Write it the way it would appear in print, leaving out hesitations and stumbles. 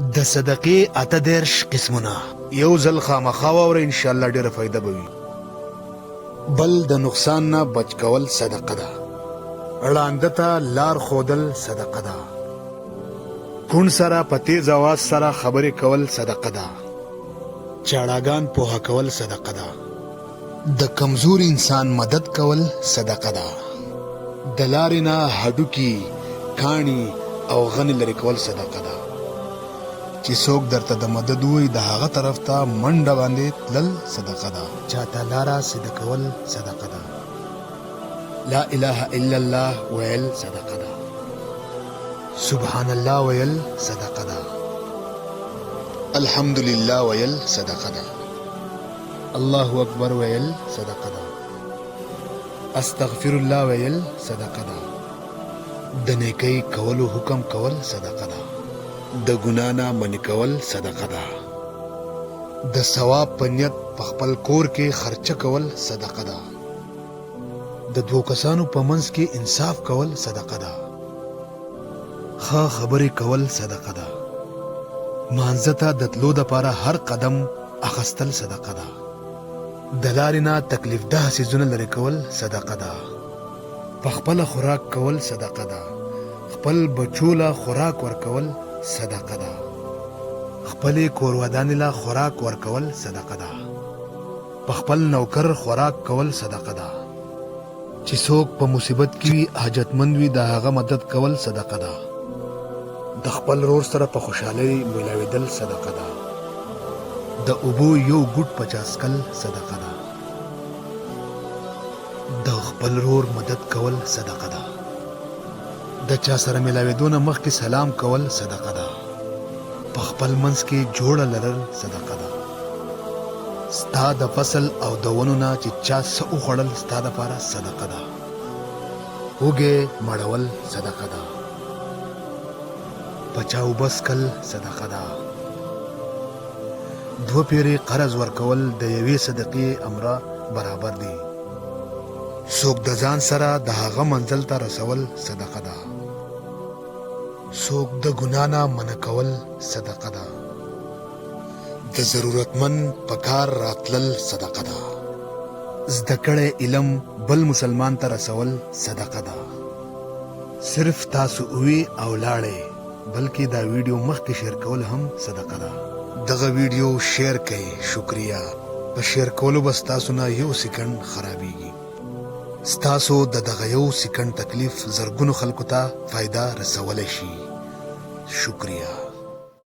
د صدقې اته دېرش قسمونه یو ځل خامخا واوره ان شاء الله ډېره فایده به وي. بل د نقصان نه بچ کول صدقه ده. ړانده ته لار ښودل صدقه ده. کون سره په تیز اواز سره خبرې کول صدقه ده. چاړاګان پوهه کول صدقه ده. د کمزور انسان مدد کول صدقه ده. د لارې نه هډوکي کاڼي او غني لرې کول صدقه ده. چې څوک درته د مدد وي د هغه طرف ته منډه باندې تلل صدقه ده. چاته لاره سیده کول صدقه ده. لا اله الا الله ویل صدقه ده. سبحان الله ویل صدقه ده. الحمدلله ویل صدقه ده. الله اکبر ویل صدقه ده. استغفر الله ویل صدقه ده. د نیکۍ کولو حکم کول صدقه ده. د ګناه نه منع کول صدقه ده. د ثواب په نیت په خپل کور کې خرچه کول صدقه ده. د دوو کسانو په منځ کې انصاف کول صدقه ده. ښه خبرې کول صدقه ده. مانځه ته د تلو دپاره هر قدم اخیستل صدقه ده. د لارې نه تکلیف ده څیزونه لرې کول صدقه ده. په خپله خوراک کول صدقه ده. خپل بچو له خوراک ورکول صدقه ده. خپلې کورودانې له خوراک ورکول صدقه ده. په خپل نوکر خوراک کول صدقه ده. چې څوک په مصیبت کې وي حاجتمند وي د هغه مدد کول صدقه ده. د خپل رور سره په خوشحالۍ میلاوېدل صدقه ده. د اوبو یو ګوټ په چاسکل صدقه ده. د خپل رور مدد کول صدقه ده. د چا سره میلاوېدو نه مخکې سلام کول صدقه ده. په خپل منځ کې جوړه لرل صدقه ده. ستا د فصل او د ونو نه چې چا څه وخوړل ستا دپاره صدقه ده. هوږې مړول صدقه ده. په چا اوبه څښل صدقه ده. دوه پیرې قرض ورکول د یوې صدقې امره برابر دي. څوک د ځان سره د هغه منزل ته رسول صدقه ده. څوک د ګناه نه منع کول صدقه ده. د ضرورتمند په کار راتلل صدقه ده. زده کړی علم بل مسلمان ته رسول صدقه ده. صرف تاسو اوی او لاړې بلکې دا ویډیو مخکې شیر کول هم صدقه ده. دغه ویډیو شیر کړئ. شکریہ. په شیر کولو به ستاسو نه یو سیکنډ خرابېږي. ستاسو د دغه یو سیکنډ تکلیف زرګونو خلکو ته فایده رسولی شي. شکریہ.